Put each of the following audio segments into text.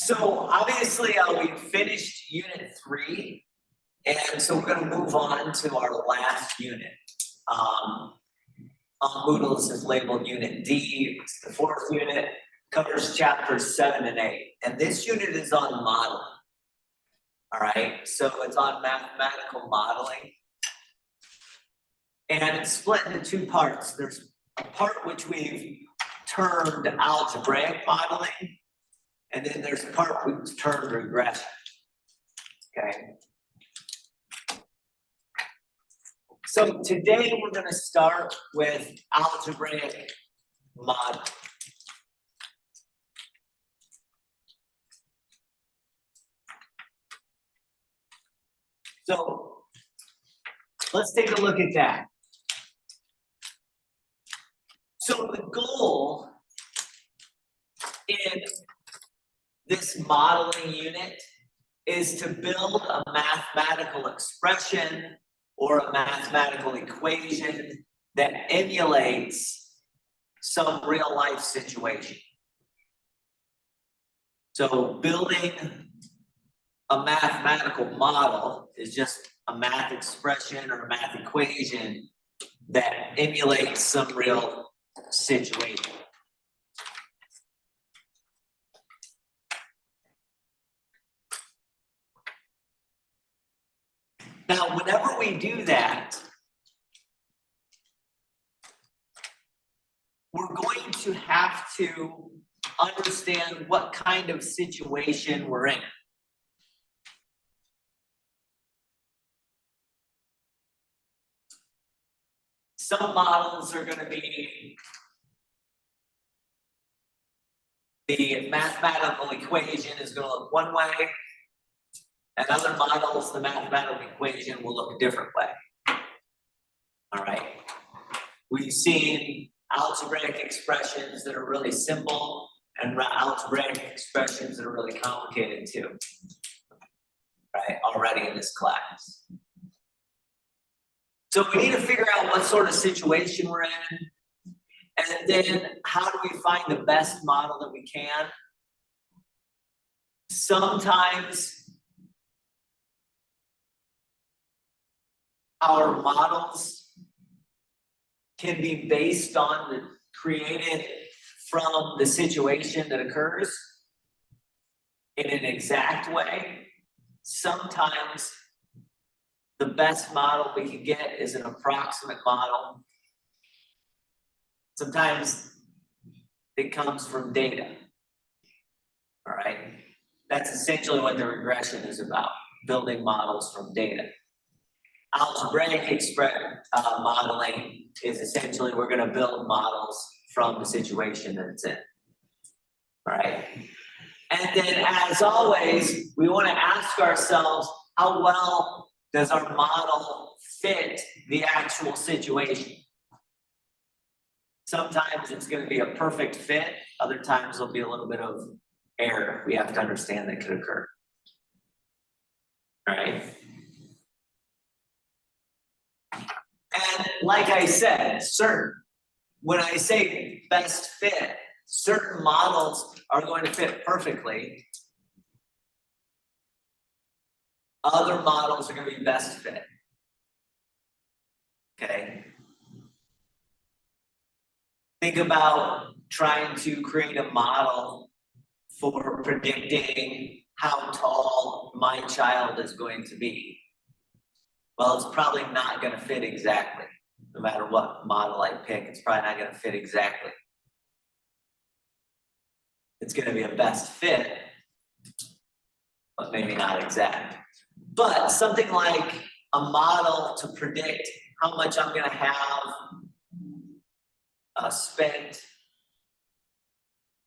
So obviously we finished unit 3, and so we're going to move on to our last unit. On Moodle, this is labeled Unit D. It's the 4th unit, covers chapters 7 and 8. And this unit is on modeling. All right, so it's on mathematical modeling. And it's split into 2 parts. There's a part which we've termed algebraic modeling, and then there's a part we've termed regression. Okay. So today we're going to start with algebraic modeling. So let's take a look at that. So the goal in this modeling unit is to build a mathematical expression or a mathematical equation that emulates some real life situation. So building a mathematical model is just a math expression or a math equation that emulates some real situation. Now, whenever we do that, we're going to have to understand what kind of situation we're in. Some models are going to be the mathematical equation is going to look one way, and other models, the mathematical equation will look a different way. All right. We've seen algebraic expressions that are really simple and algebraic expressions that are really complicated too, right, already in this class. So we need to figure out what sort of situation we're in, and then how do we find the best model that we can. Sometimes our models can be based on the created from the situation that occurs in an exact way. Sometimes the best model we can get is an approximate model. Sometimes it comes from data. All right, that's essentially what the regression is about, building models from data. Algebraic modeling is essentially we're going to build models from the situation that it's in. All right. And then, as always, we want to ask ourselves, how well does our model fit the actual situation? Sometimes it's going to be a perfect fit. Other times there'll be a little bit of error we have to understand that could occur. All right. And like I said, when I say best fit, certain models are going to fit perfectly. Other models are going to be best fit. Okay. Think about trying to create a model for predicting how tall my child is going to be. Well, it's probably not going to fit exactly. No matter what model I pick, it's probably not going to fit exactly. It's going to be a best fit, but maybe not exact. But something like a model to predict how much I'm going to have spent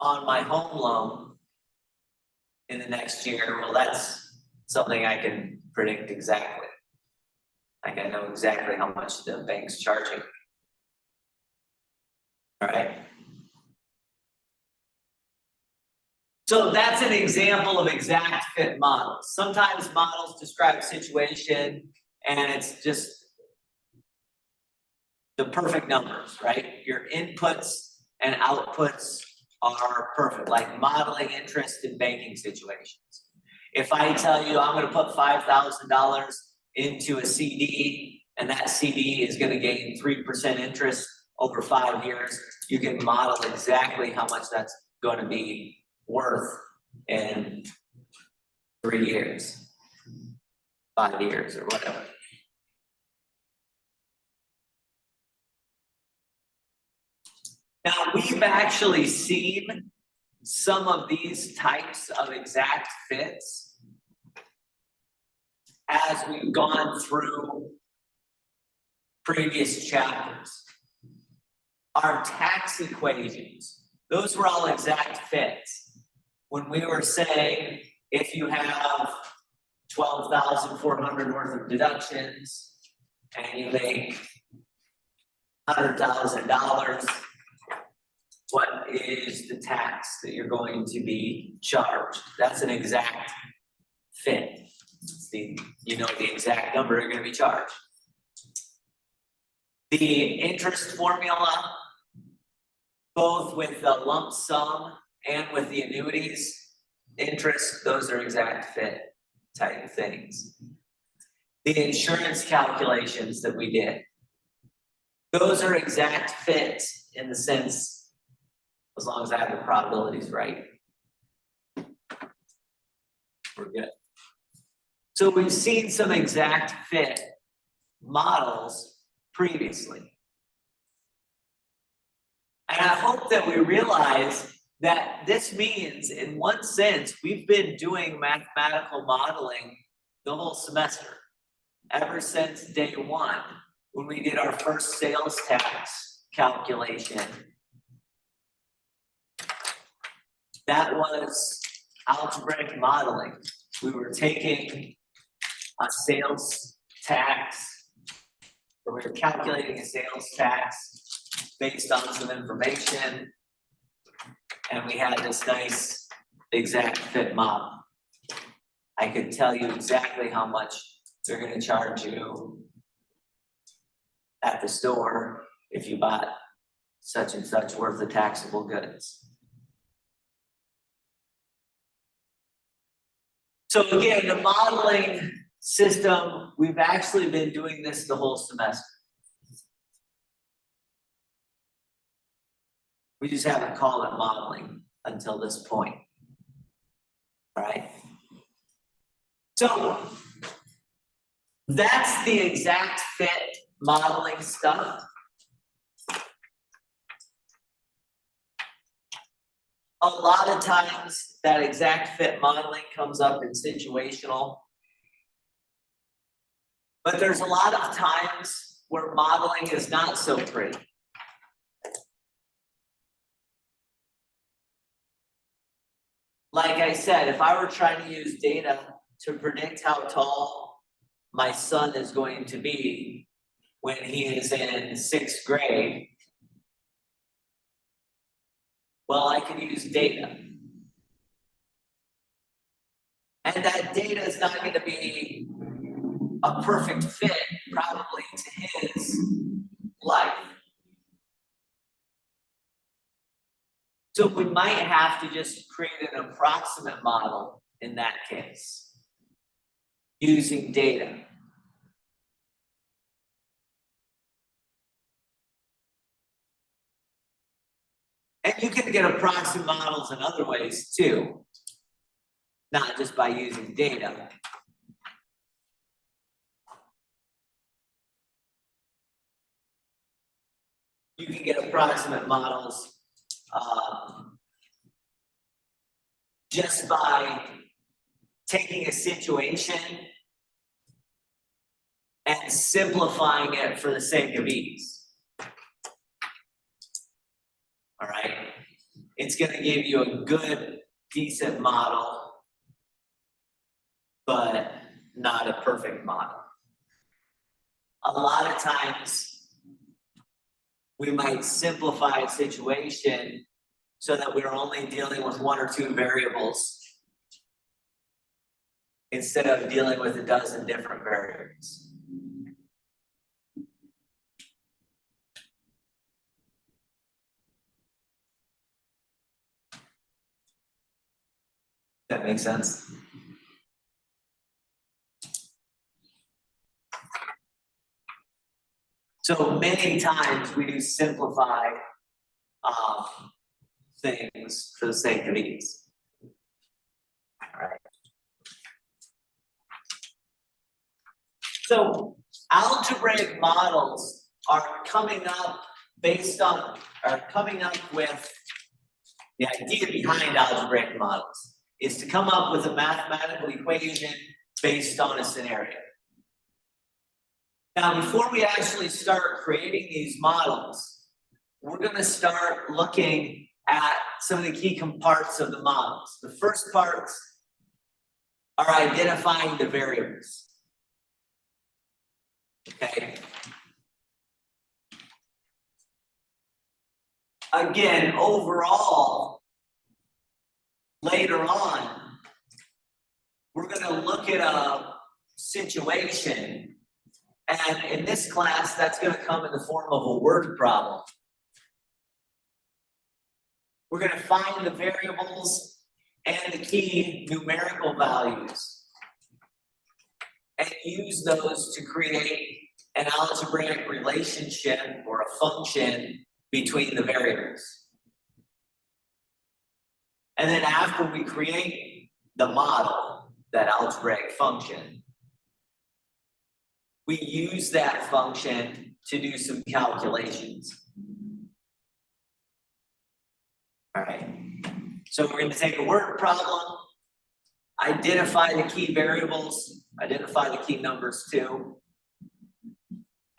on my home loan in the next year, well, that's something I can predict exactly. Like I know exactly how much the bank's charging. All right. So that's an example of exact fit models. Sometimes models describe situation and it's just the perfect numbers, right? Your inputs and outputs are perfect, like modeling interest in banking situations. If I tell you I'm gonna put $5,000 into a CD and that CD is gonna gain 3% interest over 5 years, you can model exactly how much that's gonna be worth in 3 years, 5 years, or whatever. Now, we've actually seen some of these types of exact fits as we've gone through previous chapters. Our tax equations, those were all exact fits. When we were saying, if you have $12,400 worth of deductions and you make $100,000, what is the tax that you're going to be charged? That's an exact fit. You know the exact number you're going to be charged. The interest formula, both with the lump sum and with the annuities interest, those are exact fit type things. The insurance calculations that we did, those are exact fits in the sense, as long as I have the probabilities right, we're good. So we've seen some exact fit models previously. And I hope that we realize that this means, in one sense, we've been doing mathematical modeling the whole semester, ever since day one, when we did our first sales tax calculation. That was algebraic modeling. We were taking a sales tax, or we were calculating a sales tax based on some information, and we had this nice exact fit model. I could tell you exactly how much they're going to charge you at the store if you bought such and such worth of taxable goods. So again, the modeling system, we've actually been doing this the whole semester. We just haven't called it modeling until this point, right? So that's the exact fit modeling stuff. A lot of times that exact fit modeling comes up in situational, but there's a lot of times where modeling is not so pretty. Like I said, if I were trying to use data to predict how tall my son is going to be when he is in 6th grade, well, I can use data. And that data is not going to be a perfect fit, probably, to his life. So we might have to just create an approximate model in that case, using data. And you can get approximate models in other ways too, not just by using data. You can get approximate models just by taking a situation and simplifying it for the sake of ease. All right, it's going to give you a good, decent model, but not a perfect model. A lot of times, we might simplify a situation so that we're only dealing with 1 or 2 variables instead of dealing with a dozen different variables. That makes sense. So many times we do simplify things for the sake of ease. All right. So algebraic models are coming up with the idea behind algebraic models is to come up with a mathematical equation based on a scenario. Now, before we actually start creating these models, we're going to start looking at some of the key parts of the models. The first parts are identifying the variables. Okay. Again, overall, later on, we're going to look at a situation, and in this class, that's going to come in the form of a word problem. We're going to find the variables and the key numerical values and use those to create an algebraic relationship or a function between the variables. And then after we create the model, that algebraic function, we use that function to do some calculations. All right. So we're going to take a word problem, identify the key variables, identify the key numbers too,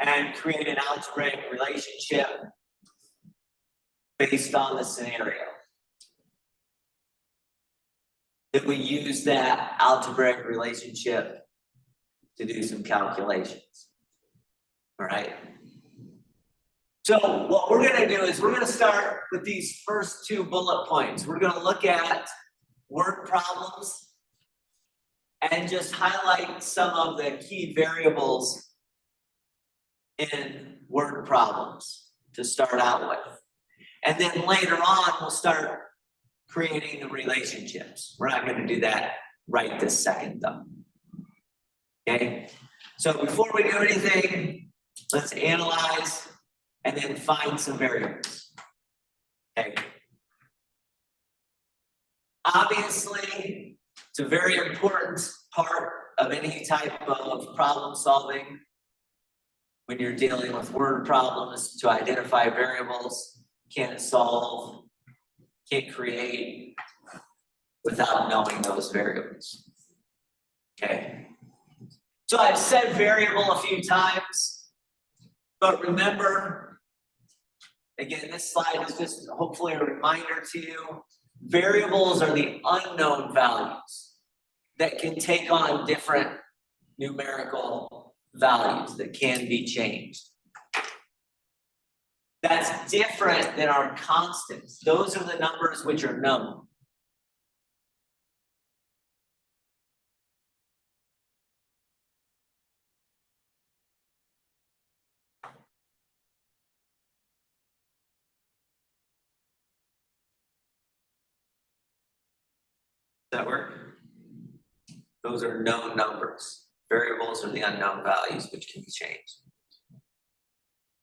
and create an algebraic relationship based on the scenario. Then we use that algebraic relationship to do some calculations. All right. So what we're going to do is we're going to start with these first two bullet points. We're going to look at word problems and just highlight some of the key variables in word problems to start out with. And then later on, we'll start creating the relationships. We're not going to do that right this second, though. Okay? So before we do anything, let's analyze and then find some variables. Okay? Obviously, it's a very important part of any type of problem solving when you're dealing with word problems to identify variables. Can't solve, can't create without knowing those variables. Okay. So I've said variable a few times, but remember, again, this slide is just hopefully a reminder to you. Variables are the unknown values that can take on different numerical values that can be changed. That's different than our constants. Those are the numbers which are known. Does that work? Those are known numbers. Variables are the unknown values which can be changed.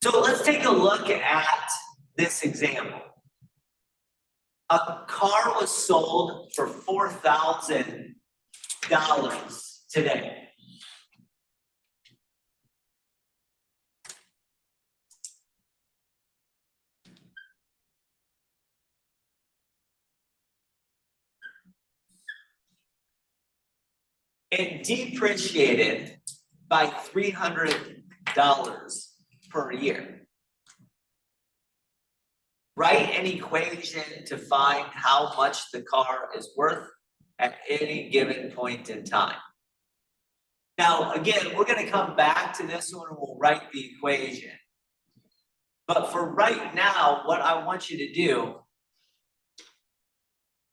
So let's take a look at this example. A car was sold for $4,000 today. It depreciated by $300 per year. Write an equation to find how much the car is worth at any given point in time. Now, again, we're going to come back to this one and we'll write the equation. But for right now, what I want you to do,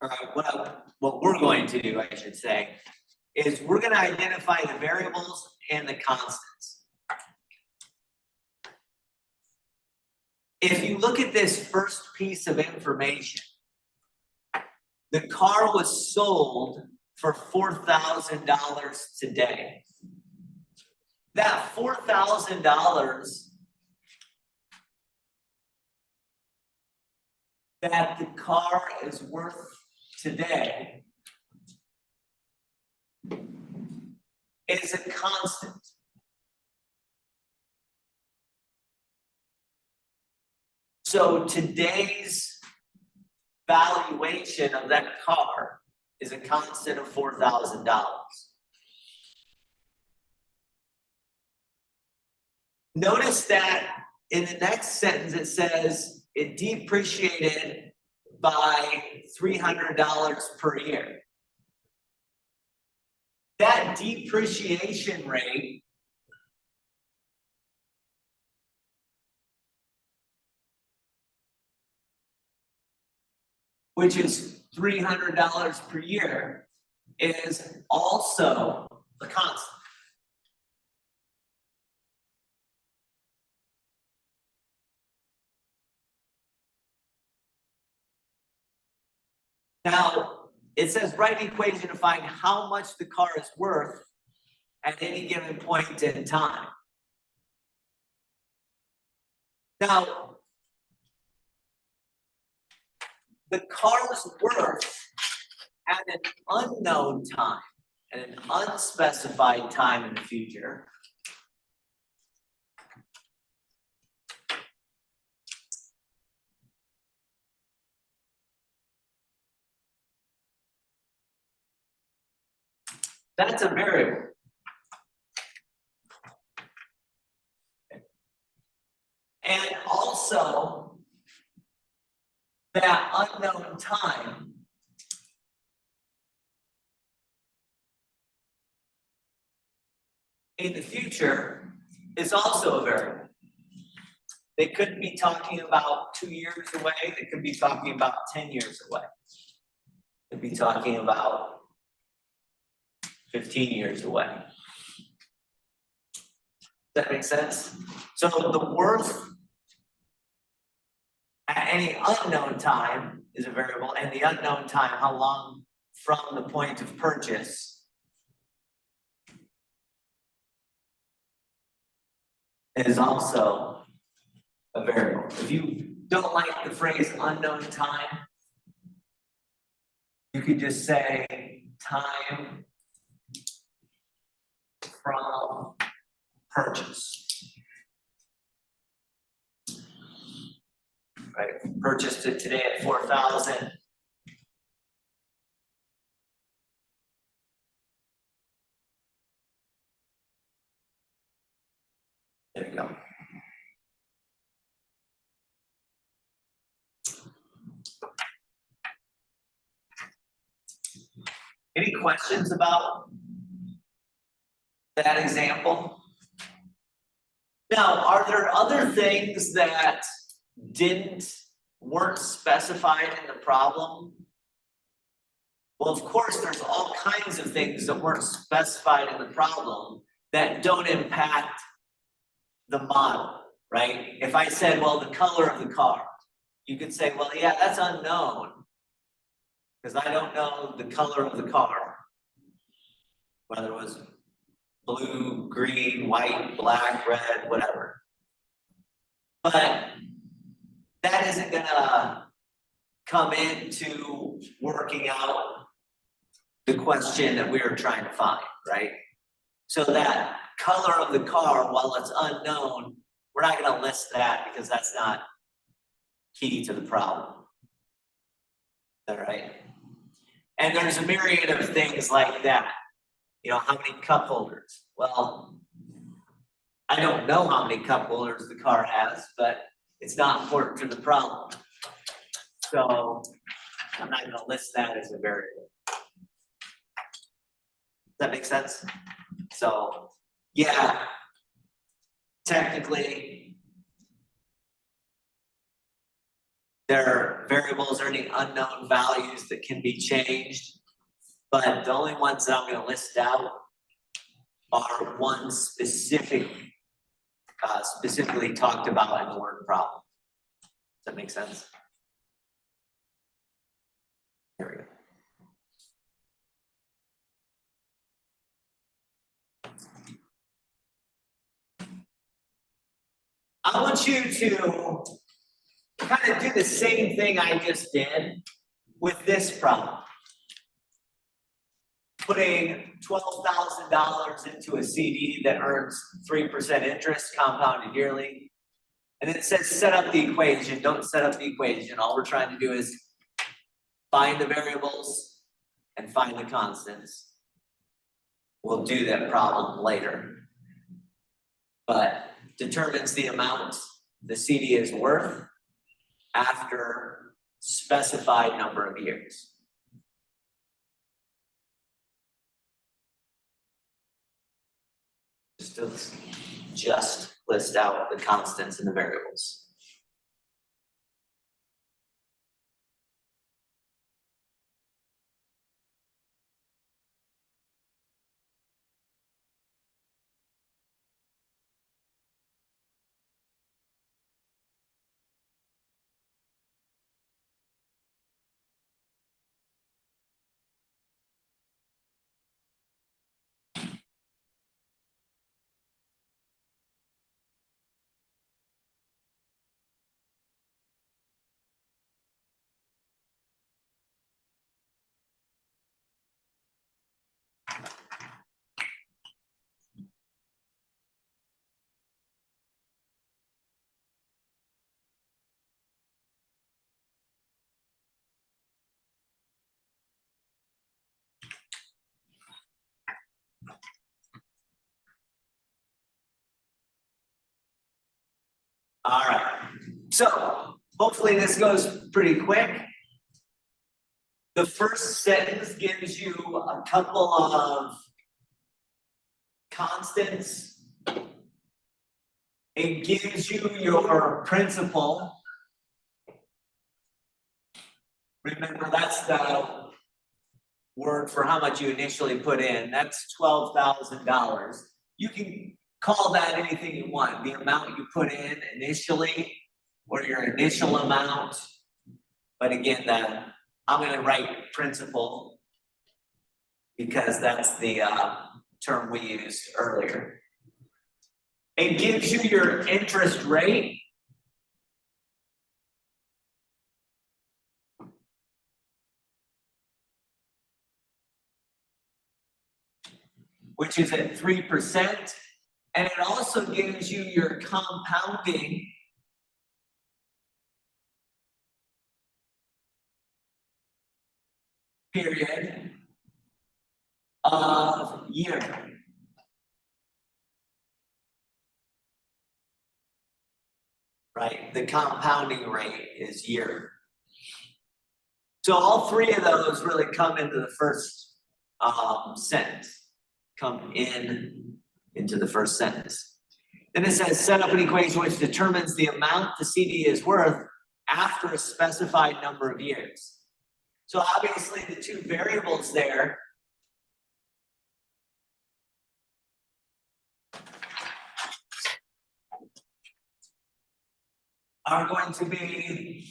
or what we're going to do, I should say, is we're going to identify the variables and the constants. If you look at this first piece of information, the car was sold for $4,000 today. That $4,000 that the car is worth today is a constant. So today's valuation of that car is a constant of $4,000. Notice that in the next sentence it says it depreciated by $300 per year. That depreciation rate which is $300 per year, is also a constant. Now, it says write an equation to find how much the car is worth at any given point in time. Now, the car's worth at an unknown time, at an unspecified time in the future, that's a variable. And also, that unknown time in the future is also a variable. They could be talking about 2 years away. They could be talking about 10 years away. They could be talking about 15 years away. Does that make sense? So the worth at any unknown time is a variable, and the unknown time, how long from the point of purchase, is also a variable. If you don't like the phrase unknown time, you could just say time from purchase. Right, purchased it today at 4,000. There you go. Any questions about that example? Now, are there other things that weren't specified in the problem? Well, of course, there's all kinds of things that weren't specified in the problem that don't impact the model, right? If I said, well, the color of the car, you could say, well, yeah, that's unknown because I don't know the color of the car, whether it was blue, green, white, black, red, whatever. But that isn't gonna come into working out the question that we were trying to find, right? So that color of the car, while it's unknown, we're not gonna list that because that's not key to the problem. All right. And there's a myriad of things like that. You know, how many cup holders? Well, I don't know how many cup holders the car has, but it's not important to the problem. So I'm not going to list that as a variable. Does that make sense? So yeah, technically there are variables or any unknown values that can be changed, but the only ones that I'm going to list out are ones specifically talked about in the word problem. Does that make sense? There we go. I want you to kind of do the same thing I just did with this problem. Putting $12,000 into a CD that earns 3% interest compounded yearly. And then it says set up the equation. Don't set up the equation. All we're trying to do is find the variables and find the constants. We'll do that problem later. But determines the amount the CD is worth after specified number of years. Just list out the constants and the variables. All right, so hopefully this goes pretty quick. The first sentence gives you a couple of constants. It gives you your principal. Remember, that's the word for how much you initially put in. That's $12,000. You can call that anything you want. The amount you put in initially, or your initial amount. But again, I'm going to write principal because that's the term we used earlier. It gives you your interest rate. Which is at 3%. And it also gives you your compounding period of year. Right? The compounding rate is year. So all three of those really come into the first sentence. Come into the first sentence. Then it says set up an equation which determines the amount the CD is worth after a specified number of years. So obviously the two variables there are going to be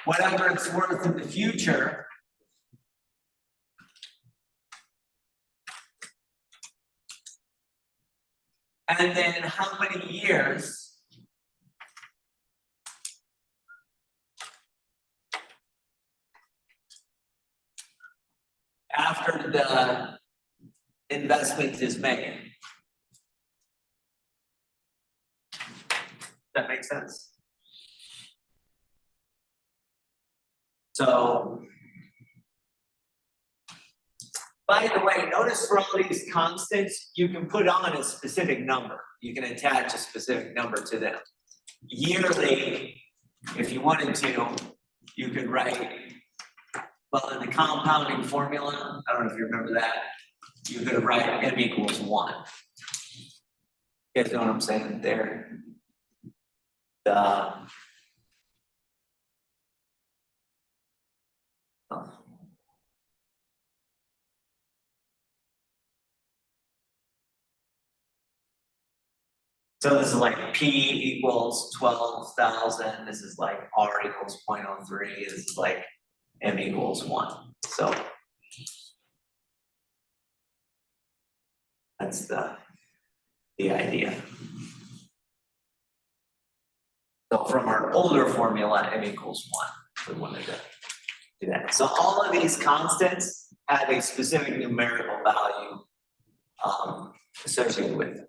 whatever it's worth in the future. And then how many years after the investment is made. That makes sense? So, by the way, notice for all these constants, you can put on a specific number. You can attach a specific number to them. Yearly, if you wanted to, you could write, well, in the compounding formula, I don't know if you remember that, you could write m equals 1. You guys know what I'm saying there? So this is like P equals 12,000. This is like R equals 0.03. This is like M equals 1. So that's the idea. So from our older formula, m equals 1, we wanted to do that. So all of these constants have a specific numerical value associated with them.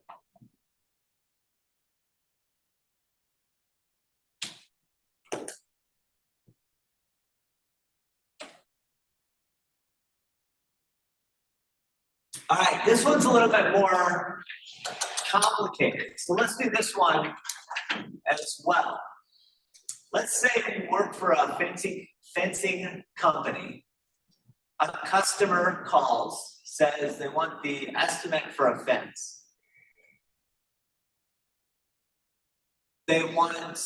All right, this one's a little bit more complicated. So let's do this one as well. Let's say we work for a fencing company. A customer calls, says they want the estimate for a fence. They want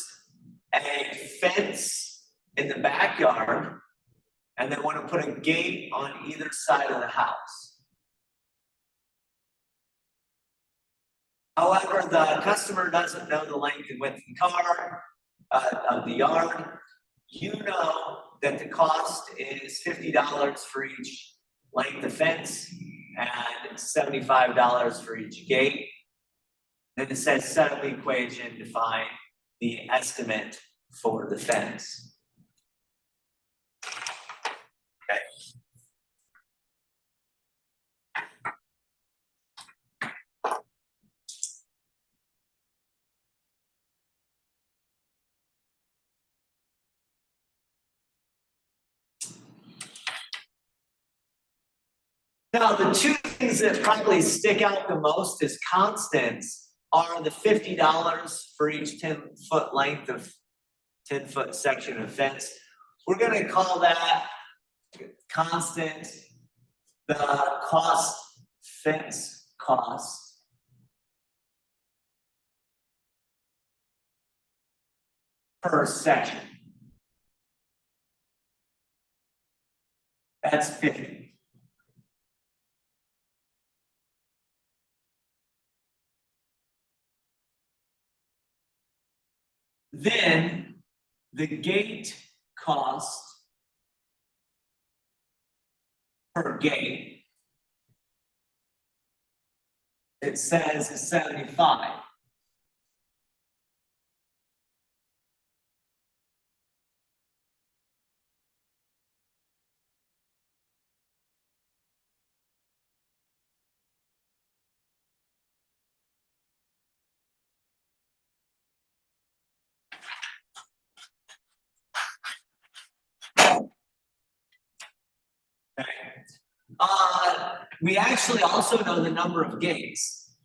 a fence in the backyard, and they want to put a gate on either side of the house. However, the customer doesn't know the length and width of the yard. You know that the cost is $50 for each length of fence and $75 for each gate. Then it says set up the equation to find the estimate for the fence. Okay. Now, the two things that probably stick out the most as constants are the $50 for each 10-foot length of 10-foot section of fence. We're going to call that constant, the fence cost per section. That's 50. Then the gate cost per gate, it says is 75. Okay. We actually also know the number of gates.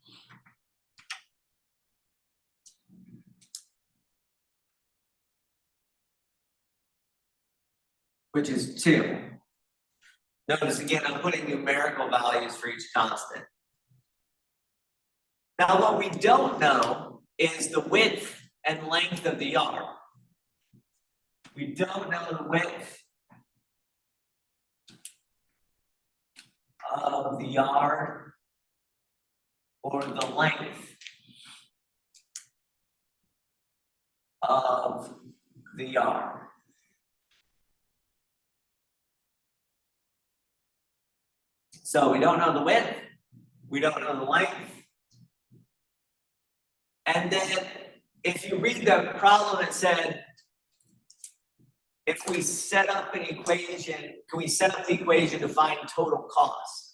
Which is 2. Notice again, I'm putting numerical values for each constant. Now, what we don't know is the width and length of the yard. We don't know the width of the yard or the length of the yard. So we don't know the width, we don't know the length. And then if you read the problem, it said, if we set up an equation, can we set up the equation to find total cost?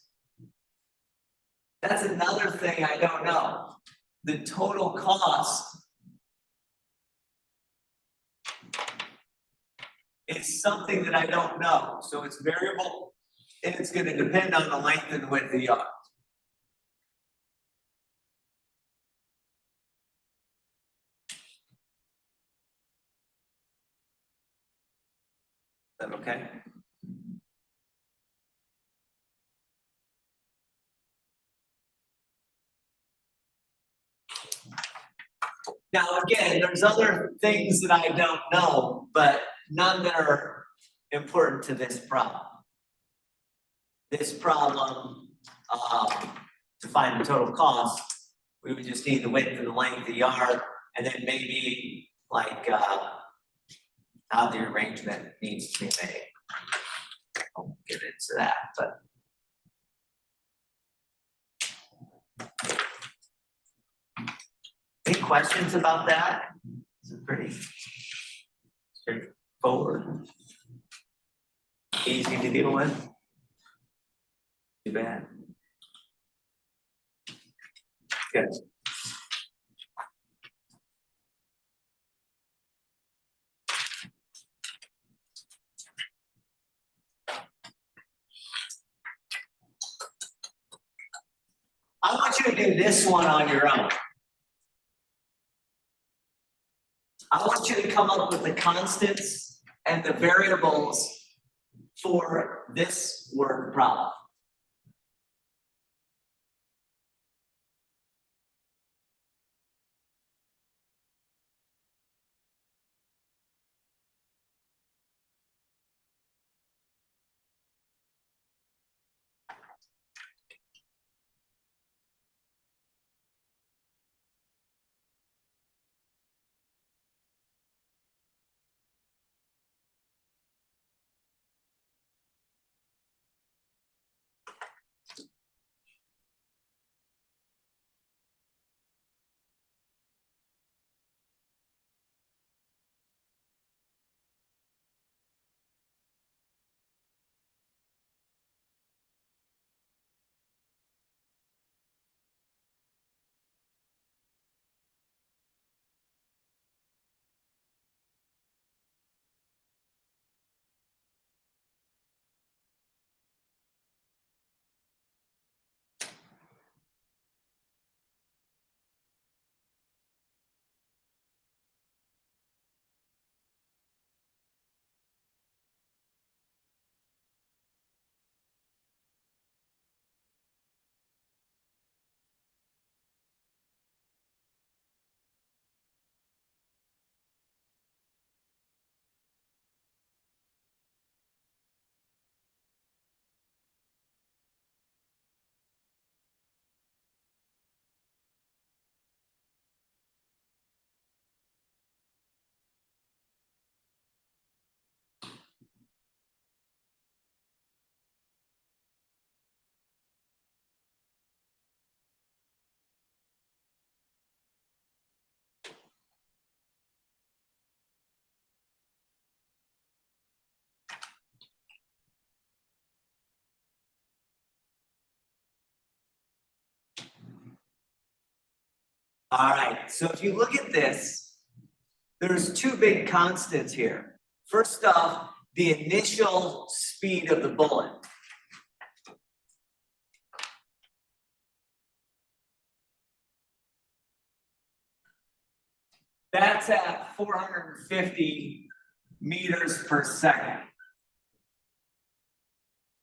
That's another thing I don't know. The total cost is something that I don't know. So it's variable, and it's going to depend on the length and width of the yard. Is that okay? Now, again, there's other things that I don't know, but none that are important to this problem. This problem, to find the total cost, we would just need the width and the length of the yard, and then maybe like how the arrangement needs to be made. I won't get into that, but. Any questions about that? is pretty straightforward. Easy to deal with. Too bad. Good. I want you to do this one on your own. I want you to come up with the constants and the variables for this word problem. All right, so if you look at this, there's two big constants here. First off, the initial speed of the bullet. That's at 450 meters per second.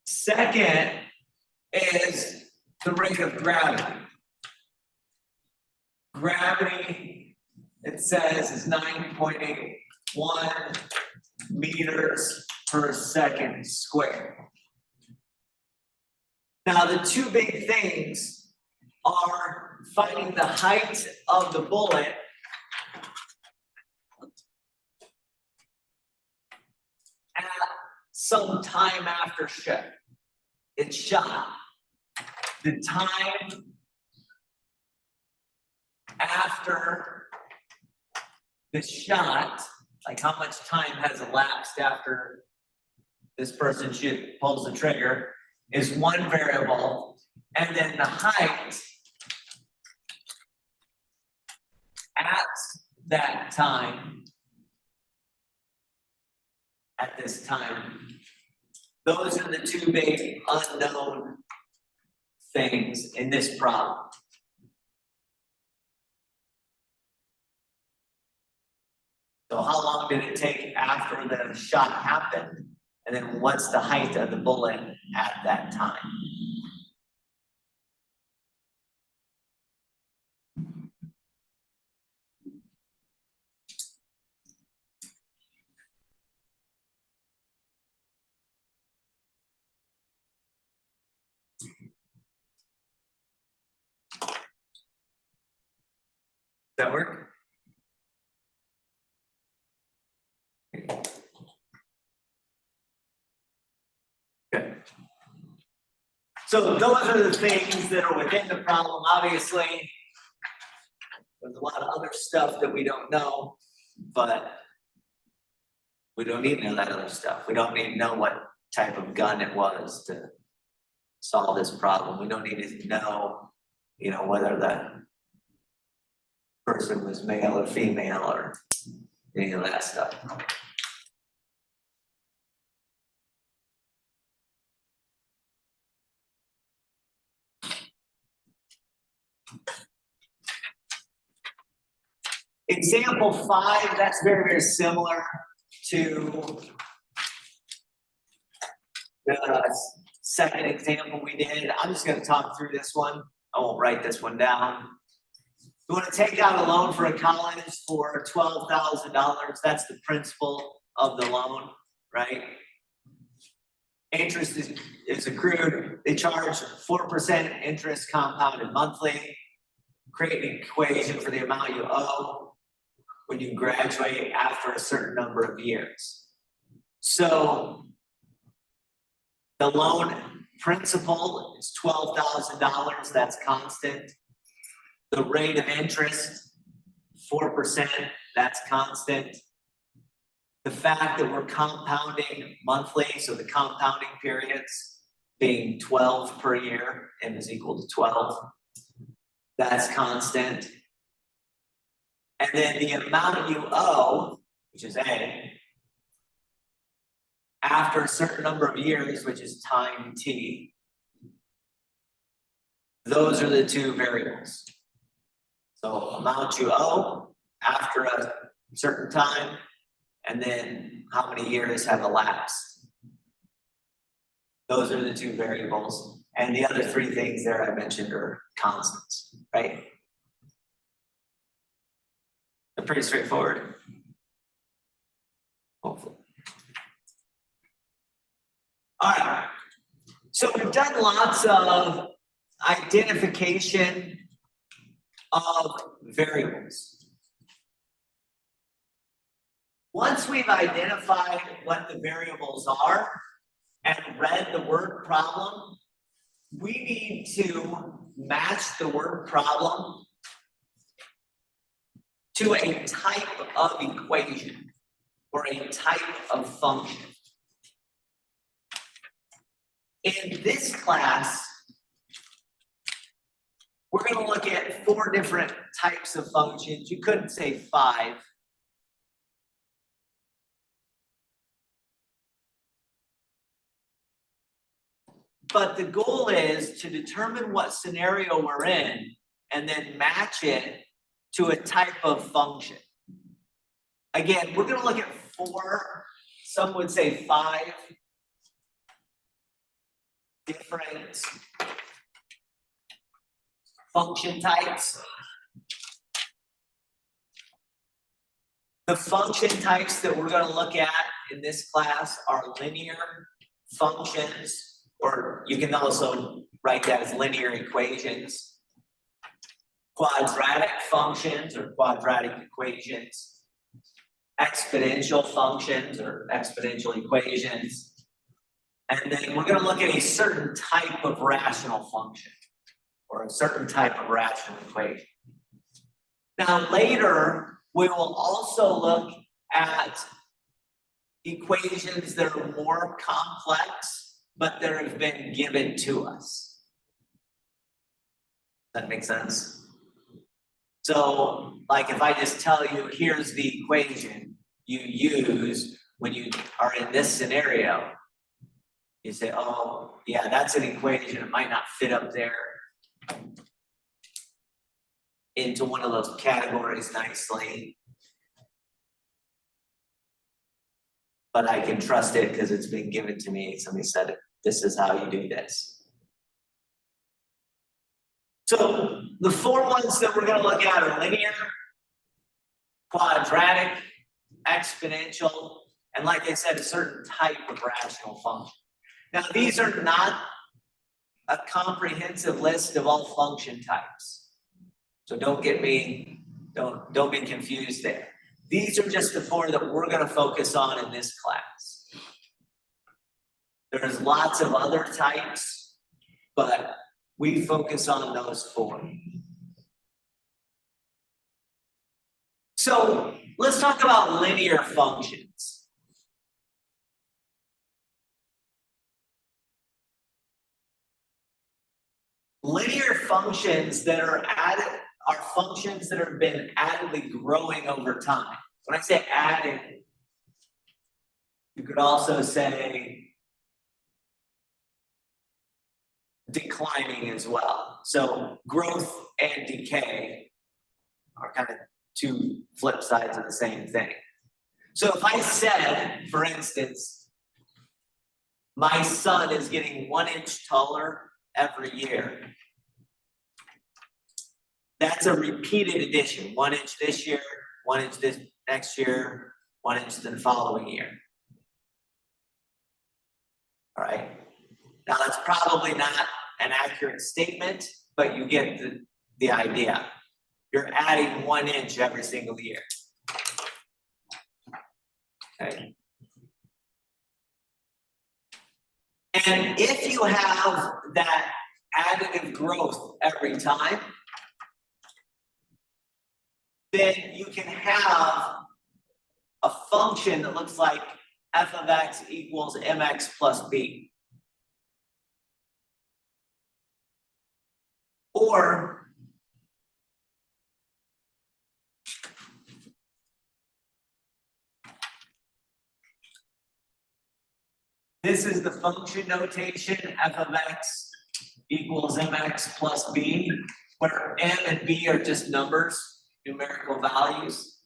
Second is the rate of gravity. Gravity, it says, is 9.81 meters per second squared. Now, the two big things are finding the height of the bullet at some time after it's shot. The time after the shot, like how much time has elapsed after this person pulls the trigger, is one variable, and then the height at that time, at this time, those are the two big unknown things in this problem. So how long did it take after the shot happened? And then what's the height of the bullet at that time? Does that work? Good. So those are the things that are within the problem. Obviously, there's a lot of other stuff that we don't know. but we don't need to know that other stuff. We don't need to know what type of gun it was to solve this problem. We don't need to know, whether the person was male or female or any of that stuff. Example 5, that's very, very similar to the second example we did. I'm just going to talk through this one. I won't write this one down. You want to take out a loan for a college for $12,000. That's the principal of the loan, right? Interest is accrued. They charge 4% interest compounded monthly. Create an equation for the amount you owe when you graduate after a certain number of years. So the loan principal is $12,000, that's constant. The rate of interest, 4%, that's constant. The fact that we're compounding monthly, so the compounding periods being 12 per year, m is equal to 12, that's constant. And then the amount you owe, which is A, after a certain number of years, which is time t, those are the two variables. So amount you owe after a certain time, and then how many years have elapsed. Those are the two variables. And the other three things there I mentioned are constants, right? They're pretty straightforward. Hopefully. All right. So we've done lots of identification of variables. Once we've identified what the variables are and read the word problem, we need to match the word problem to a type of equation or a type of function. In this class, we're going to look at 4 different types of functions. You couldn't say 5. But the goal is to determine what scenario we're in and then match it to a type of function. Again, we're going to look at 4, some would say 5 different function types. The function types that we're going to look at in this class are linear functions, or you can also write that as linear equations, quadratic functions or quadratic equations, exponential functions or exponential equations, and then we're going to look at a certain type of rational function or a certain type of rational equation. Now later, we will also look at equations that are more complex, but that have been given to us. Does that make sense? So, like if I just tell you, here's the equation you use when you are in this scenario, you say, oh, yeah, that's an equation. It might not fit up there into one of those categories nicely, but I can trust it because it's been given to me. Somebody said, this is how you do this. So the 4 ones that we're going to look at are linear, quadratic, exponential, and like I said, a certain type of rational function. Now, these are not a comprehensive list of all function types. So don't be confused there. These are just the 4 that we're going to focus on in this class. There's lots of other types, but we focus on those 4. So let's talk about linear functions. Linear functions that are added are functions that have been addedly growing over time. When I say added, you could also say declining as well. So growth and decay are kind of two flip sides of the same thing. So if I said, for instance, my son is getting 1 inch taller every year, that's a repeated addition. 1 inch this year, 1 inch this next year, 1 inch the following year. All right. Now that's probably not an accurate statement, but you get the idea. You're adding 1 inch every single year. Okay. And if you have that additive growth every time, then you can have a function that looks like f of x equals mx plus b. Or this is the function notation, f of x equals mx plus b, where m and b are just numbers, numerical values.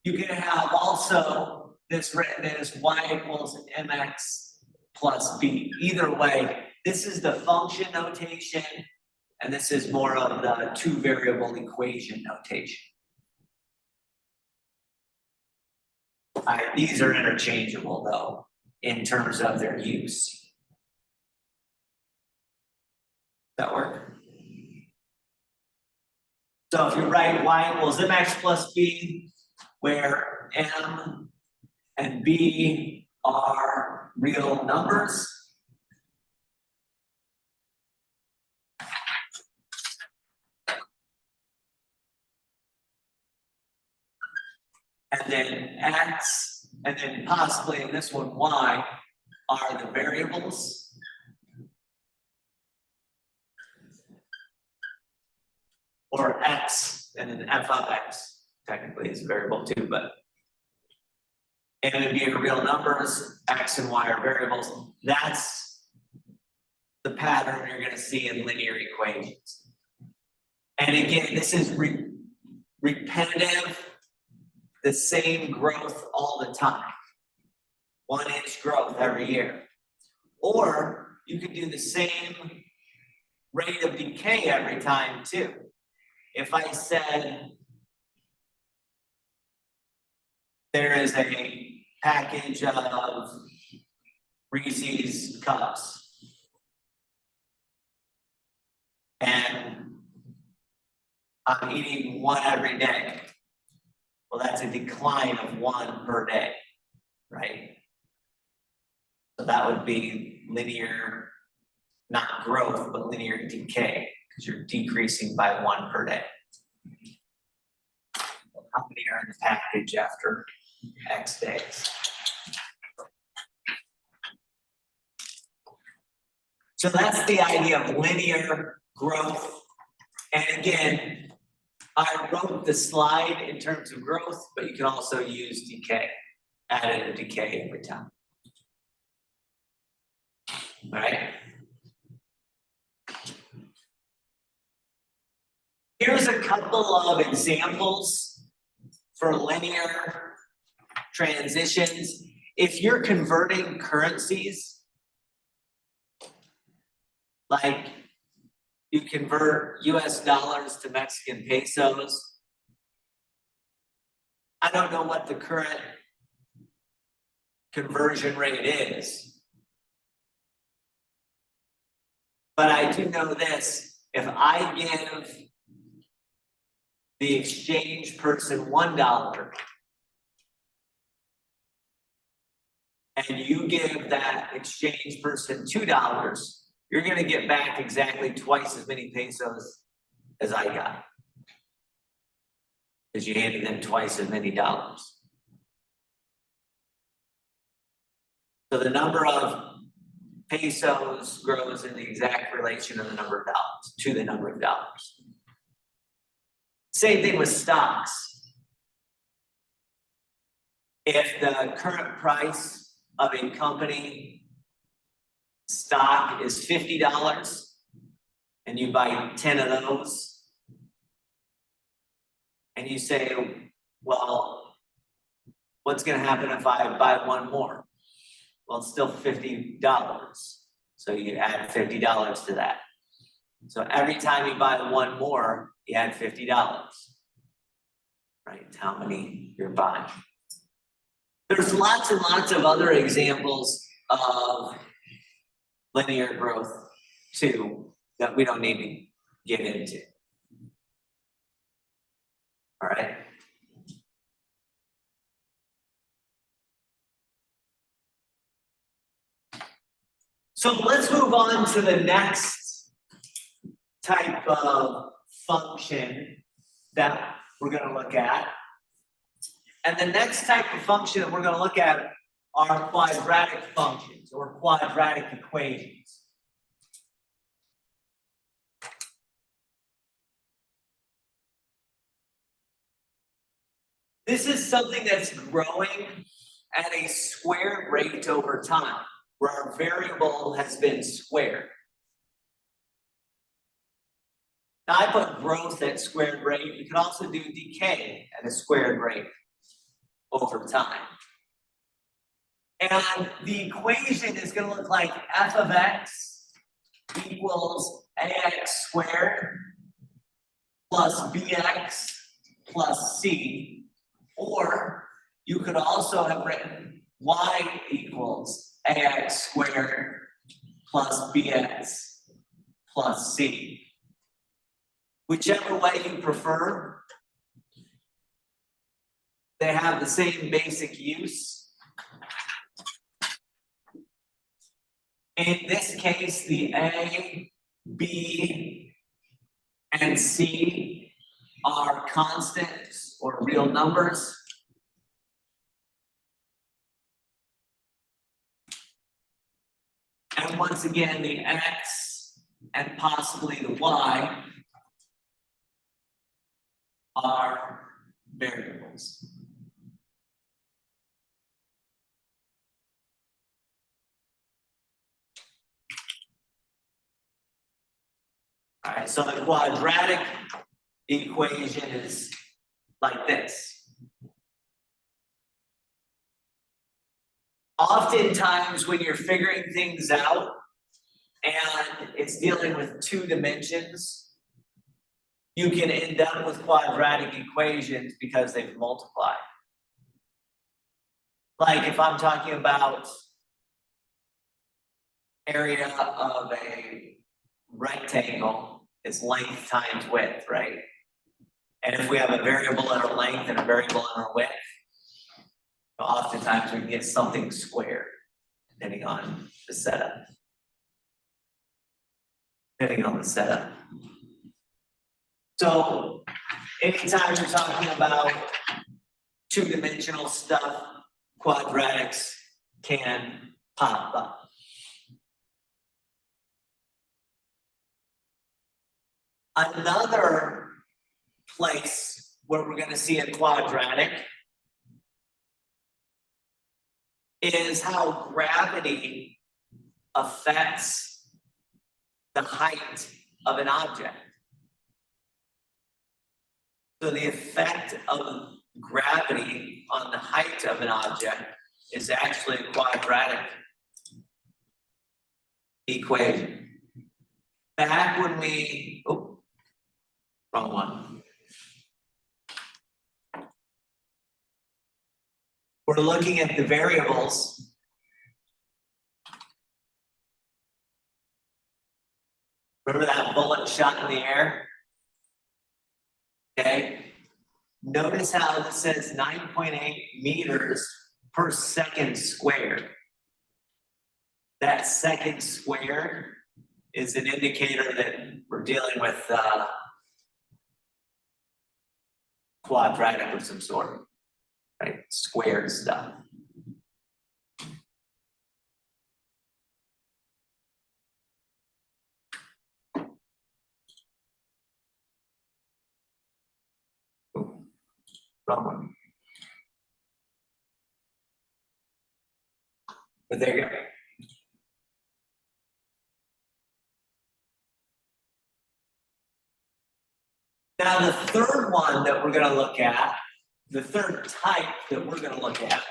You can have also this written as y equals mx plus b. Either way, this is the function notation, and this is more of the two variable equation notation. All right, these are interchangeable though, in terms of their use. Does that work? So if you write y equals mx plus b, where m and b are real numbers, and then x, and then possibly in this one y, are the variables. Or x, and then f of x, technically is a variable too, but m and b are real numbers, x and y are variables. That's the pattern you're going to see in linear equations. And again, this is repetitive, the same growth all the time. 1 inch growth every year. Or you could do the same rate of decay every time too. If I said there is a package of Reese's cups and I'm eating one every day, well, that's a decline of 1 per day, right? So that would be linear, not growth, but linear decay, because you're decreasing by 1 per day. How many are in the package after X days? So that's the idea of linear growth. And again, I wrote the slide in terms of growth, but you can also use decay, additive decay every time. All right. Here's a couple of examples for linear transitions. If you're converting currencies, like you convert US dollars to Mexican pesos, I don't know what the current conversion rate is, but I do know this: if I give the exchange person $1 and you give that exchange person $2, you're going to get back exactly twice as many pesos as I got. because you handed them twice as many dollars. So the number of pesos grows in the exact relation of the number of dollars to the number of dollars. Same thing with stocks. If the current price of a company stock is $50 and you buy 10 of those, and you say, well, what's going to happen if I buy one more? Well, it's still $50. So you add $50 to that. So every time you buy one more, you add $50. Right? It's how many you're buying. There's lots and lots of other examples of linear growth too that we don't need to get into. All right. So let's move on to the next type of function that we're going to look at. And the next type of function that we're going to look at are quadratic functions or quadratic equations. This is something that's growing at a squared rate over time, where our variable has been squared. Now I put growth at squared rate. You can also do decay at a squared rate over time. And the equation is going to look like f of x equals ax squared plus bx plus c. Or you could also have written y equals ax squared plus bx plus c. Whichever way you prefer, they have the same basic use. In this case, the a, b, and c are constants or real numbers. And once again, the x and possibly the y are variables. All right, so the quadratic equation is like this. Oftentimes when you're figuring things out and it's dealing with two dimensions, you can end up with quadratic equations because they've multiplied. Like if I'm talking about area of a rectangle, it's length times width, right? And if we have a variable in our length and a variable in our width, oftentimes we can get something squared, depending on the setup. So anytime you're talking about two-dimensional stuff, quadratics can pop up. Another place where we're going to see a quadratic is how gravity affects the height of an object. So the effect of gravity on the height of an object is actually a quadratic equation. Back when we, wrong one. We're looking at the variables. Remember that bullet shot in the air? Okay. Notice how this says 9.8 meters per second squared. That second squared is an indicator that we're dealing with quadratic of some sort, right? Squared stuff. Wrong one. But there you go. Now, the third one that we're going to look at, the third type that we're going to look at,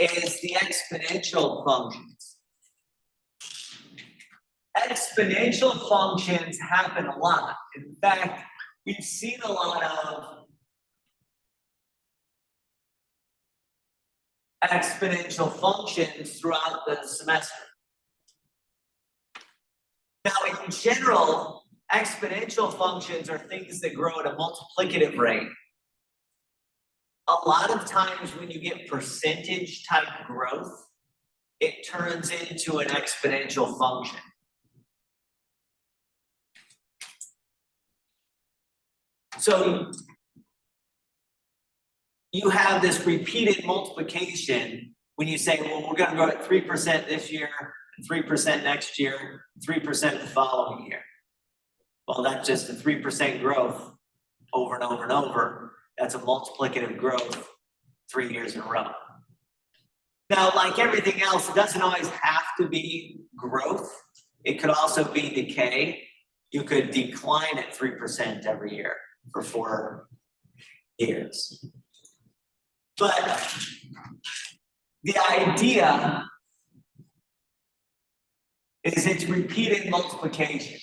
is the exponential functions. Exponential functions happen a lot. In fact, we've seen a lot of exponential functions throughout the semester. Now, in general, exponential functions are things that grow at a multiplicative rate. A lot of times when you get percentage type growth, it turns into an exponential function. So you have this repeated multiplication when you say, well, we're going to grow at 3% this year, 3% next year, 3% the following year. Well, that's just a 3% growth over and over and over. That's a multiplicative growth 3 years in a row. Now, like everything else, it doesn't always have to be growth. It could also be decay. You could decline at 3% every year for 4 years. But the idea is it's repeated multiplication.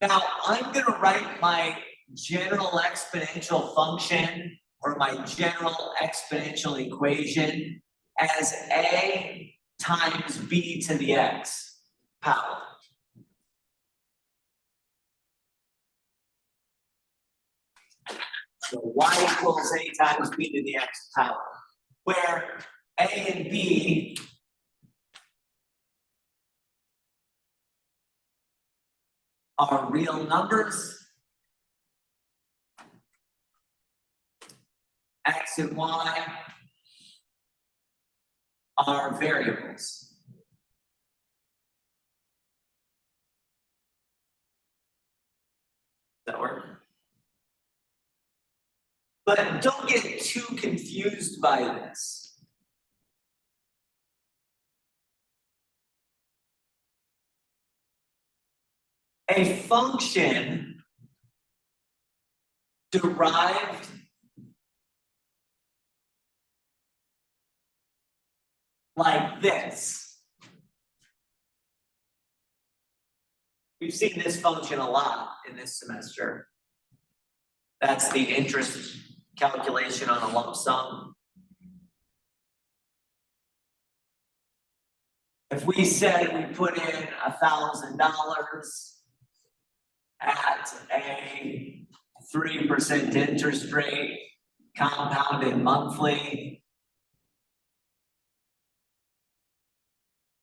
Now, I'm going to write my general exponential function or my general exponential equation as a times b to the x power. So y equals a times b to the x power, where a and b are real numbers. X and y are variables. Does that work? But don't get too confused by this. A function derived like this. We've seen this function a lot in this semester. That's the interest calculation on a lump sum. If we said we put in $1,000 at a 3% interest rate, compounded monthly,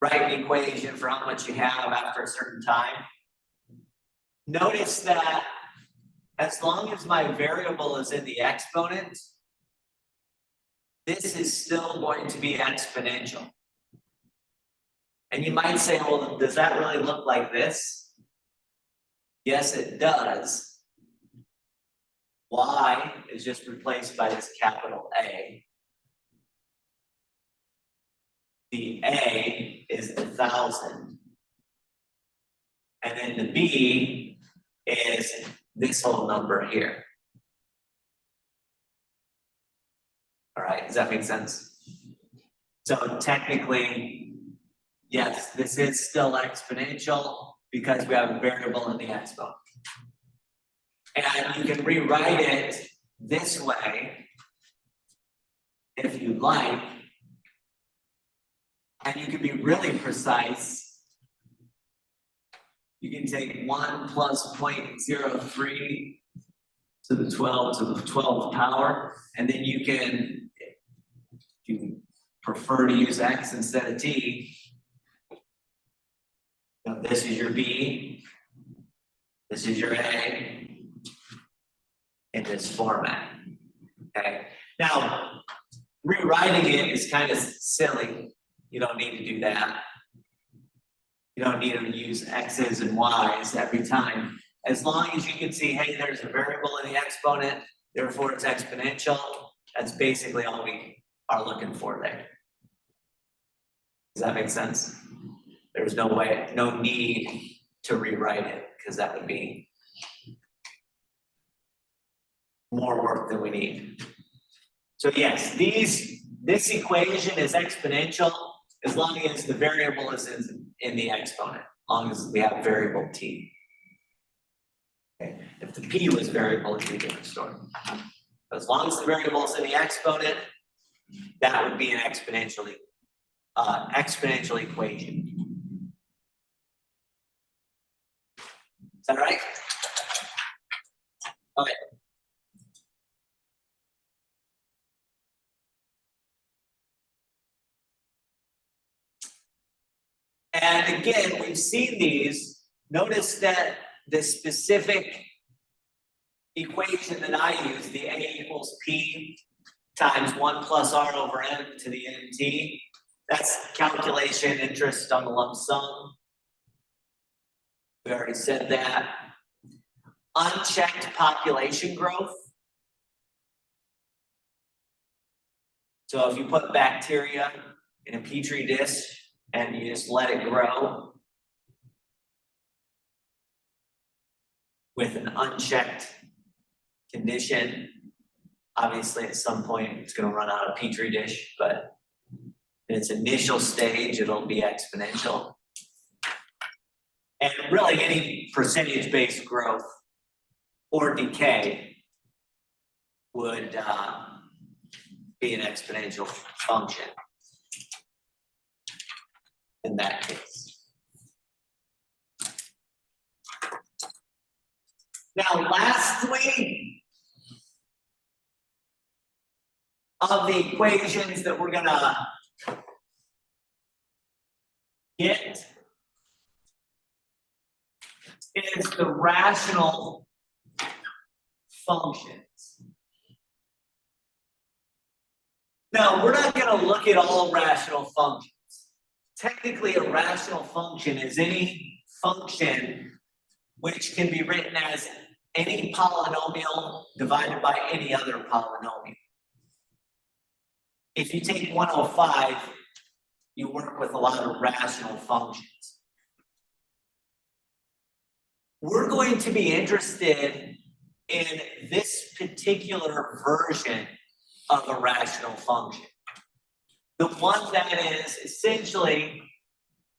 write an equation for how much you have after a certain time. Notice that as long as my variable is in the exponent, this is still going to be exponential. And you might say, well, does that really look like this? Yes, it does. Y is just replaced by this capital A. The A is the 1,000. And then the B is this whole number here. All right, does that make sense? So technically, yes, this is still exponential because we have a variable in the exponent. And you can rewrite it this way if you like. And you can be really precise. You can take 1 plus 0.03 to the 12th power, and then you can, if you prefer to use x instead of t, this is your B, this is your A, in this format. Okay, now rewriting it is kind of silly. You don't need to do that. You don't need to use X's and Y's every time. As long as you can see, hey, there's a variable in the exponent, therefore it's exponential. That's basically all we are looking for there. Does that make sense? There's no way, no need to rewrite it because that would be more work than we need. So yes, this equation is exponential as long as the variable is in the exponent, as long as we have variable t. Okay. If the p was variable, it'd be a different story. But as long as the variable is in the exponent, that would be an exponential equation. Is that right? Okay. And again, we've seen these. Notice that the specific equation that I use, the A equals P times 1 plus R over N to the NT, that's calculation interest on the lump sum. We already said that. Unchecked population growth. So if you put bacteria in a petri dish and you just let it grow with an unchecked condition, obviously at some point it's going to run out of petri dish, but in its initial stage it'll be exponential. And really any percentage-based growth or decay would be an exponential function in that case. Now, lastly, of the equations that we're gonna get is the rational functions. Now, we're not going to look at all rational functions. Technically, a rational function is any function which can be written as any polynomial divided by any other polynomial. If you take 105, you work with a lot of rational functions. We're going to be interested in this particular version of a rational function. The one that is essentially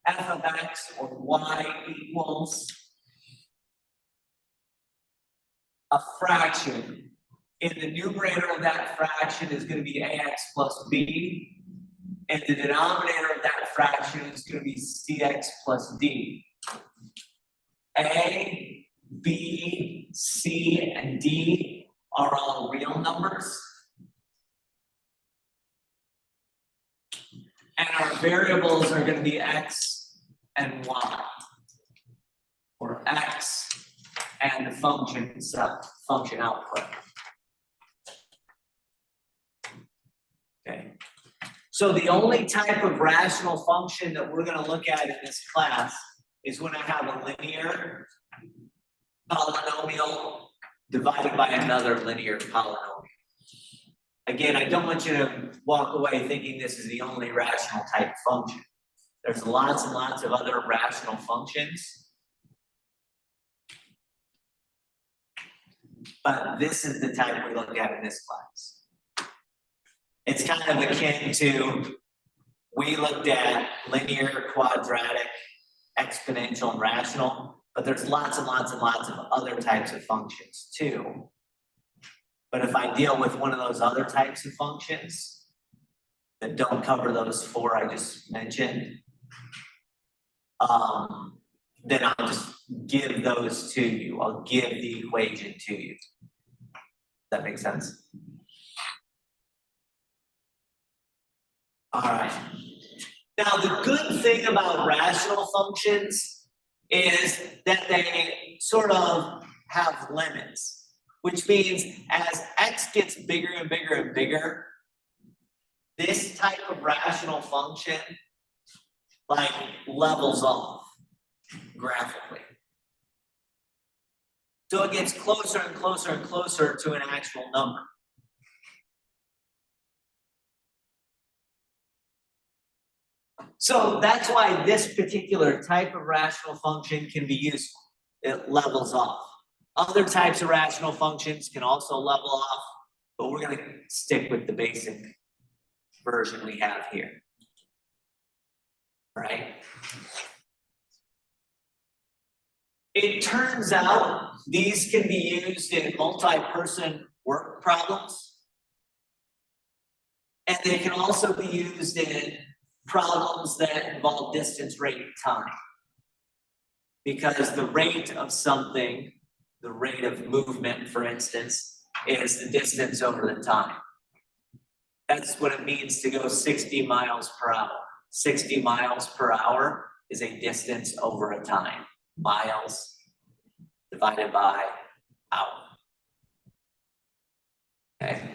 f of x or y equals a fraction. And the numerator of that fraction is going to be ax plus b. And the denominator of that fraction is going to be cx plus d. A, B, C, and D are all real numbers. And our variables are going to be x and y, or x and the function itself, function output. Okay. So the only type of rational function that we're going to look at in this class is when I have a linear polynomial divided by another linear polynomial. Again, I don't want you to walk away thinking this is the only rational type function. There's lots and lots of other rational functions. But this is the type we look at in this class. It's kind of akin to, we looked at linear, quadratic, exponential, and rational, but there's lots and lots and lots of other types of functions too. But if I deal with one of those other types of functions that don't cover those four I just mentioned, then I'll just give those to you. I'll give the equation to you. Does that make sense? All right. Now, the good thing about rational functions is that they sort of have limits. which means as x gets bigger and bigger and bigger, this type of rational function like levels off graphically. So it gets closer and closer and closer to an actual number. So that's why this particular type of rational function can be useful. It levels off. Other types of rational functions can also level off, but we're going to stick with the basic version we have here. Right? It turns out these can be used in multi-person work problems. And they can also be used in problems that involve distance, rate, time. Because the rate of something, the rate of movement, for instance, is the distance over the time. That's what it means to go 60 miles per hour. 60 miles per hour is a distance over a time. Miles divided by hour. Okay.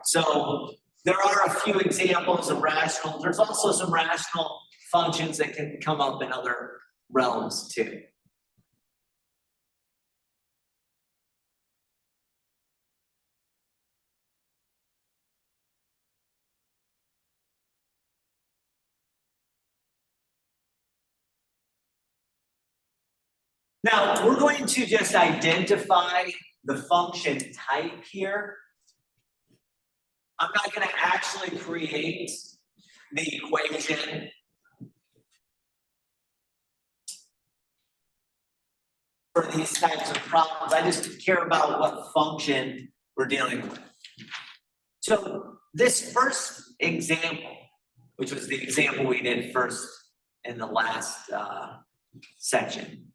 So there are a few examples of rational. There's also some rational functions that can come up in other realms too. Now, we're going to just identify the function type here. I'm not going to actually create the equation for these types of problems. I just care about what function we're dealing with. So this first example, which was the example we did first in the last section,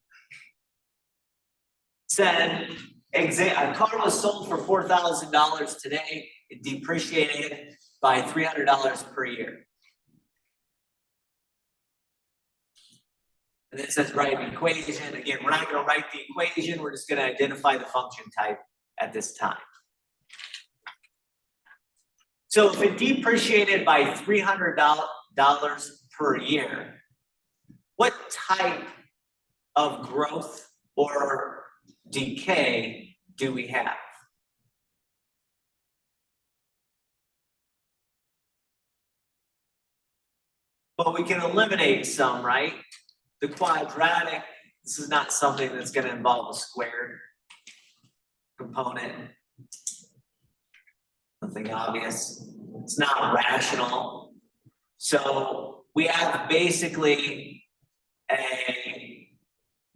said a car was sold for $4,000 today. It depreciated by $300 per year. And it says write an equation. Again, we're not going to write the equation. We're just going to identify the function type at this time. So if it depreciated by $300 per year, what type of growth or decay do we have? But we can eliminate some, right? The quadratic, this is not something that's going to involve a squared component. Nothing obvious. It's not rational. So we have basically a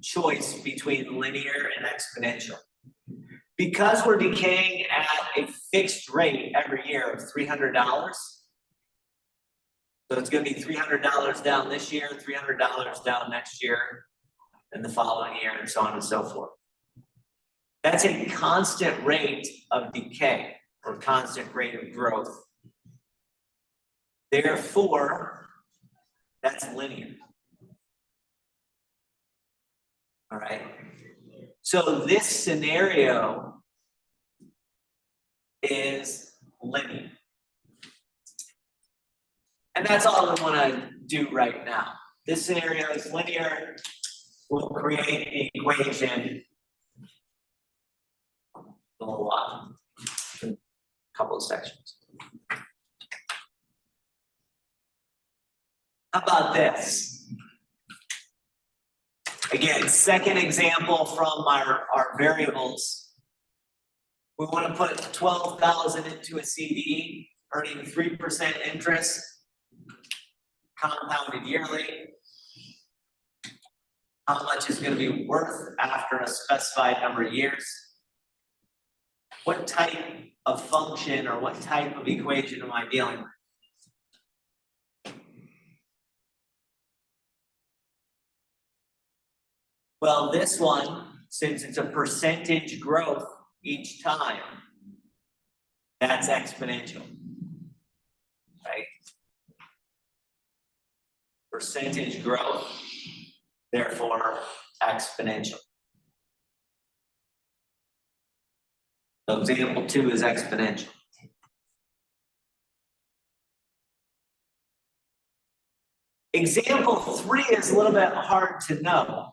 choice between linear and exponential. Because we're decaying at a fixed rate every year of $300, so it's going to be $300 down this year, $300 down next year, and the following year, and so on and so forth. That's a constant rate of decay or constant rate of growth. Therefore, that's linear. All right. So this scenario is linear. And that's all we want to do right now. This scenario is linear. We'll create the equation in a couple of sections. How about this? Again, second example from our variables. We want to put 12,000 into a CD, earning 3% interest, compounded yearly. How much is going to be worth after a specified number of years? What type of function or what type of equation am I dealing with? Well, this one, since it's a percentage growth each time, that's exponential, right? Percentage growth therefore exponential. So example 2 is exponential. Example 3 is a little bit hard to know.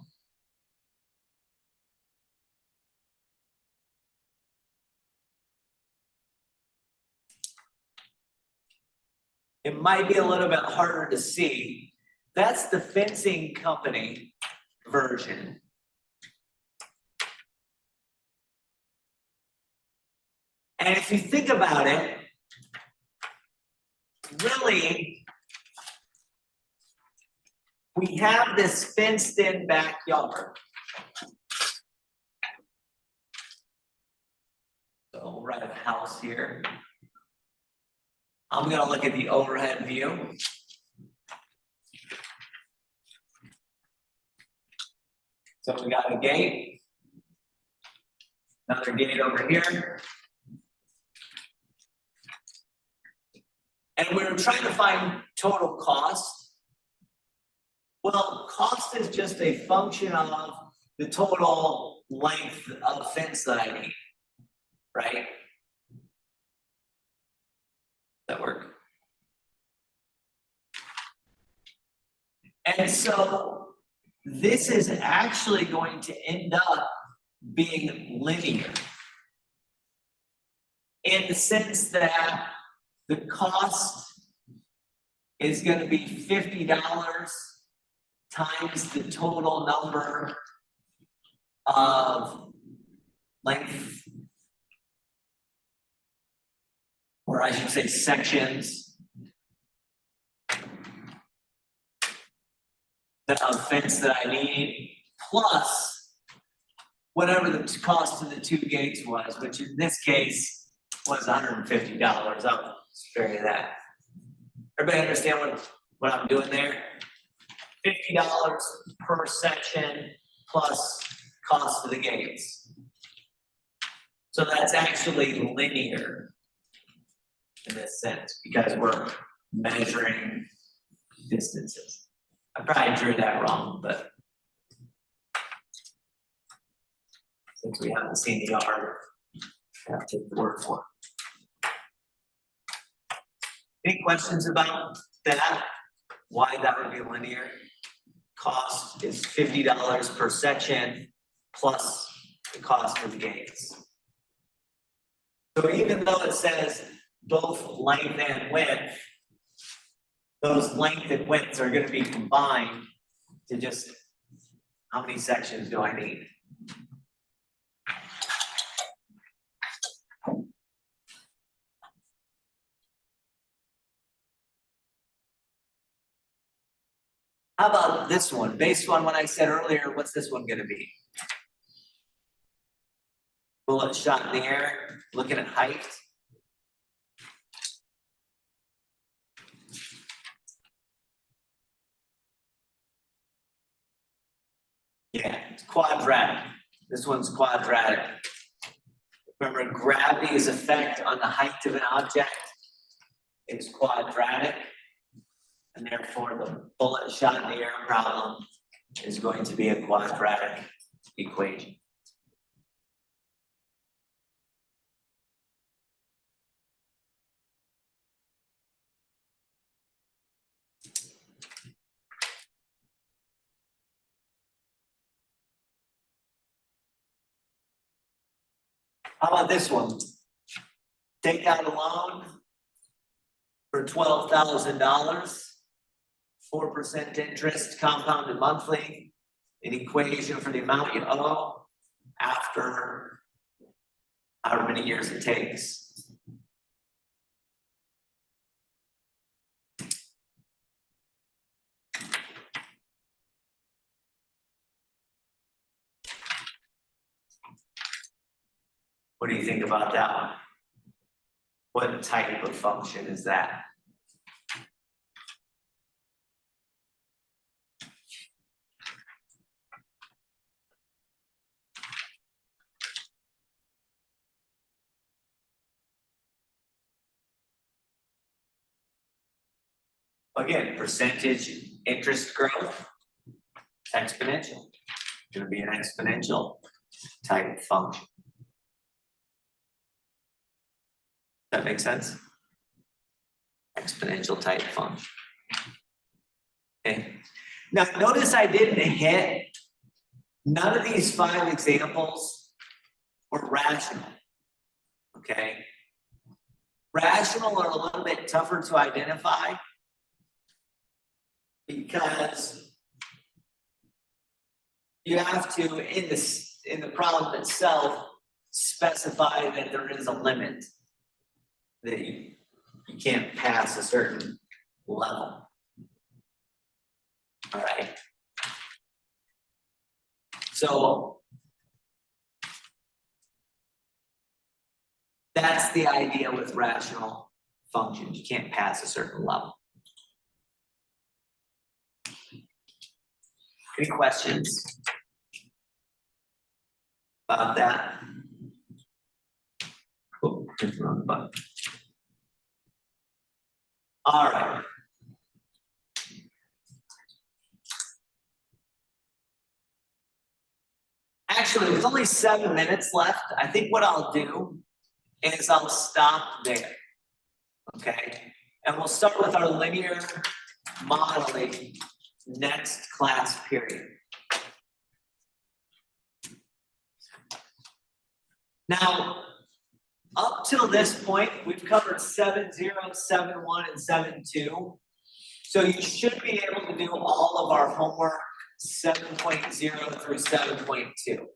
It might be a little bit harder to see. That's the fencing company version. And if you think about it, really, we have this fenced-in backyard. So we'll write a house here. I'm gonna look at the overhead view. So we got a gate, another gate over here. And we were trying to find total cost. Well, cost is just a function of the total length of fence that I need, right? That work? And so this is actually going to end up being linear in the sense that the cost is going to be $50 times the total number of length, or I should say sections, of fence that I need, plus whatever the cost of the 2 gates was, which in this case was $150. I'll spare you that. Everybody understand what I'm doing there? $50 per section plus cost of the gates. So that's actually linear in this sense because we're measuring distances. I probably drew that wrong, but since we haven't seen the art, I have to take the word for it. Any questions about that? Why that would be linear? Cost is $50 per section plus the cost of the gates. So even though it says both length and width, those length and widths are going to be combined to just how many sections do I need? How about this one? Based on what I said earlier, what's this one going to be? Bullet shot in the air, looking at height. Yeah, it's quadratic. This one's quadratic. Remember, gravity's effect on the height of an object is quadratic, and therefore the bullet shot in the air problem is going to be a quadratic equation. How about this one? Take out a loan for $12,000, 4% interest compounded monthly, an equation for the amount you owe after however many years it takes. What do you think about that one? What type of function is that? Again, percentage interest growth exponential. Gonna be an exponential type function. That makes sense? Exponential type function. Okay. Now notice I didn't hit, none of these 5 examples were rational. Okay. Rational are a little bit tougher to identify because you have to, in the problem itself, specify that there is a limit, that you can't pass a certain level. All right. So that's the idea with rational functions. You can't pass a certain level. Any questions about that? Oh, hit the wrong button. All right. Actually, there's only 7 minutes left. I think what I'll do is I'll stop there. Okay? And we'll start with our linear modeling next class period. Now, up till this point, we've covered 7.0, 7.1, and 7.2. So you should be able to do all of our homework 7.0 through 7.2.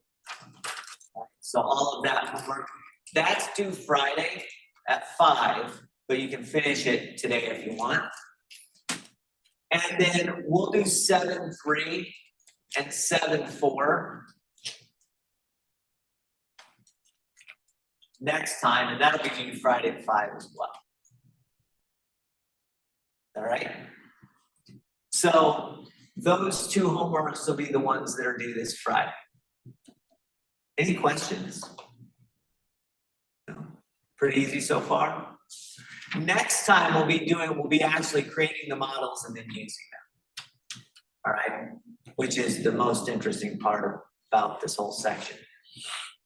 So all of that homework, that's due Friday at 5, but you can finish it today if you want. And then we'll do 7.3 and 7.4 next time, and that'll be due Friday at 5 as well. All right? So those 2 homeworks will be the ones that are due this Friday. Any questions? No? Pretty easy so far. Next time we'll be actually creating the models and then using them. All right, which is the most interesting part about this whole section.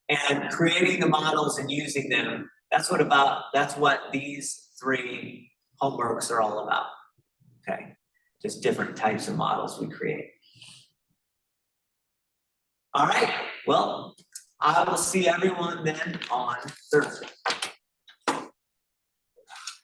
And creating the models and using them, that's what these 3 homeworks are all about. Okay, just different types of models we create. All right, well, I will see everyone then on Thursday.